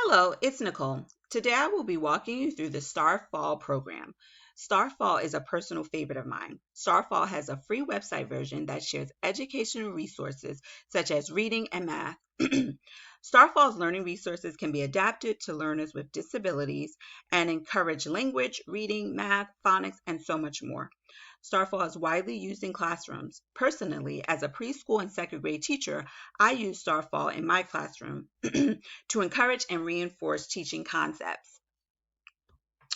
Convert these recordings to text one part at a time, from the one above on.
Hello, it's Nicole. Today I will be walking you through the Starfall program. Starfall is a personal favorite of mine. Starfall has a free website version that shares educational resources such as reading and math. Starfall's learning resources can be adapted to learners with disabilities and encourage language, reading, math, phonics, and so much more. Starfall is widely used in classrooms. Personally, as a preschool and second grade teacher, I use Starfall in my classroom to encourage and reinforce teaching concepts.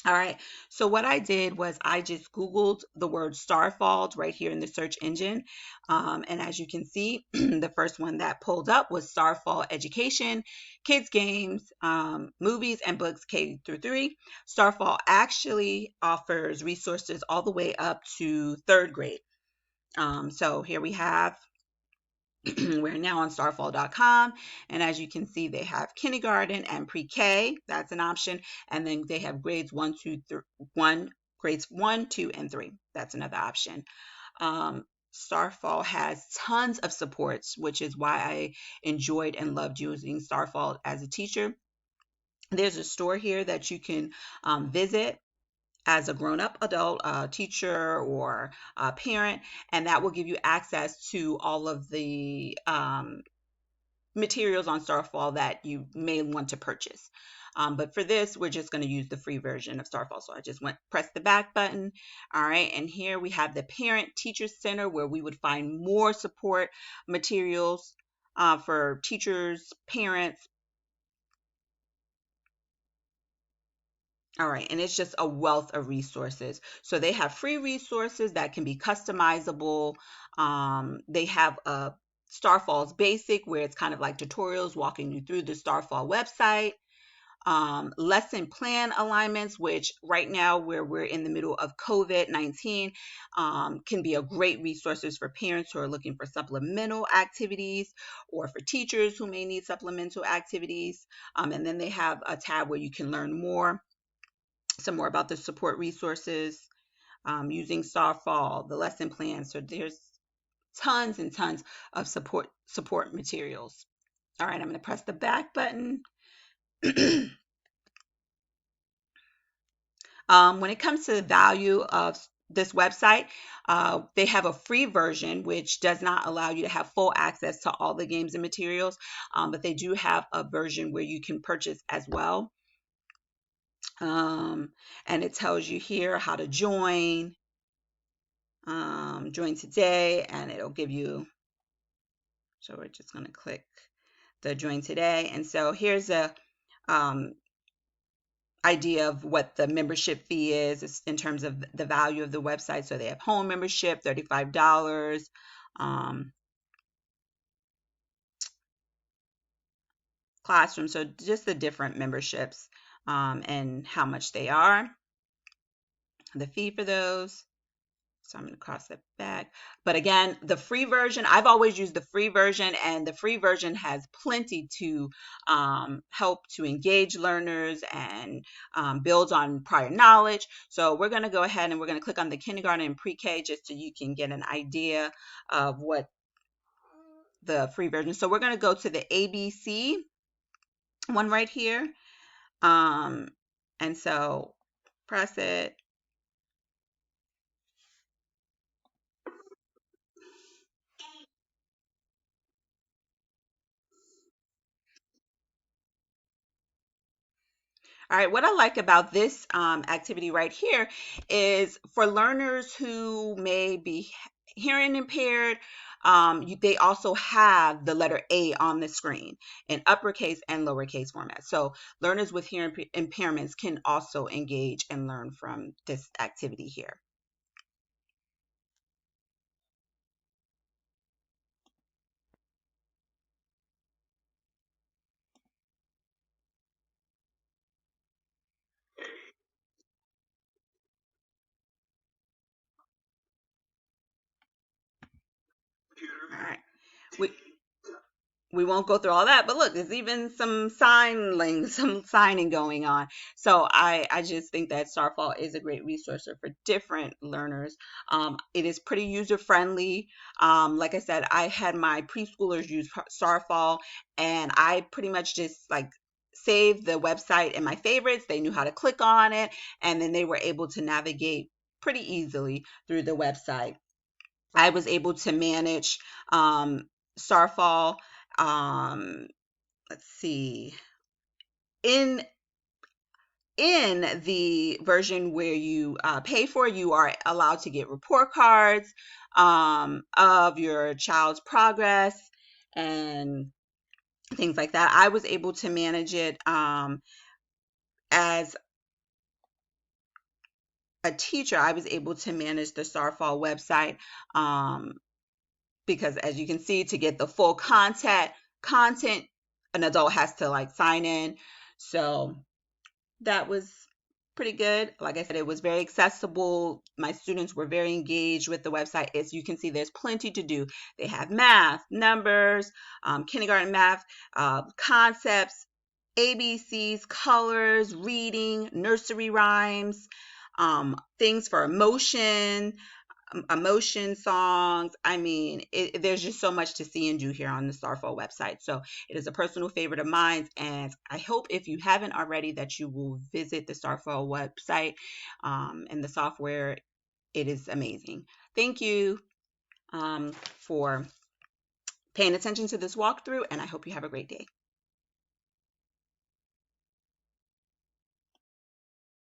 All right. So what I did was I just Googled the word Starfall right here in the search engine. And as you can see, the first one that pulled up was Starfall Education, Kids Games, Movies and Books K through 3. Starfall actually offers resources all the way up to third grade. So here we have we're now on starfall.com, and as you can see, they have kindergarten and pre-K. That's an option, and then they have grades 1, 2, and 3. That's another option. Starfall has tons of supports, which is why I enjoyed and loved using Starfall as a teacher. There's a store here that you can visit as a grown-up adult, teacher or parent, and that will give you access to all of the materials on Starfall that you may want to purchase. But for this, we're just going to use the free version of Starfall. So I just press the back button. All right, and here we have the Parent Teacher Center where we would find more support materials for teachers, parents. All right, and it's just a wealth of resources. So they have free resources that can be customizable. They have a Starfall's Basic, where it's kind of like tutorials walking you through the Starfall website. Lesson plan alignments, which right now where we're in the middle of COVID-19, can be a great resources for parents who are looking for supplemental activities or for teachers who may need supplemental activities. And then they have a tab where you can learn some more about the support resources using Starfall, the lesson plan. So there's tons and tons of support materials. All right, I'm going to press the back button. When it comes to the value of this website, they have a free version which does not allow you to have full access to all the games and materials, but they do have a version where you can purchase as well. And it tells you here how to join today, and it'll give you, so we're just going to click the join today. And so here's a idea of what the membership fee is in terms of the value of the website. So they have home membership, $35, classroom, so just the different memberships and how much they are, the fee for those. So I'm going to cross that back. But again, the free version, I've always used the free version, and the free version has plenty to help to engage learners and build on prior knowledge. So we're going to go ahead and we're going to click on the kindergarten and pre-K just so you can get an idea of what the free version. So we're going to go to the ABC one right here. And so press it. All right, what I like about this activity right here is for learners who may be hearing impaired, they also have the letter A on the screen in uppercase and lowercase format. So learners with hearing impairments can also engage and learn from this activity here. All right. We, we won't go through all that, but look, there's even some some signing going on. So I just think that Starfall is a great resource for different learners. It is pretty user friendly. Like I said, I had my preschoolers use Starfall, and I pretty much just like saved the website in my favorites. They knew how to click on it, and then they were able to navigate pretty easily through the website. I was able to manage Starfall. Let's see. In the version where you pay for, you are allowed to get report cards of your child's progress and things like that. I was able to manage it as a teacher. I was able to manage the Starfall website because, as you can see, to get the full content, an adult has to like sign in. So that was pretty good. Like I said, it was very accessible. My students were very engaged with the website. As you can see, there's plenty to do. They have math, numbers, kindergarten math, concepts, ABCs, colors, reading, nursery rhymes, things for emotion songs. I mean, there's just so much to see and do here on the Starfall website. So it is a personal favorite of mine, and I hope, if you haven't already, that you will visit the Starfall website and the software. It is amazing. Thank you for paying attention to this walkthrough, and I hope you have a great day.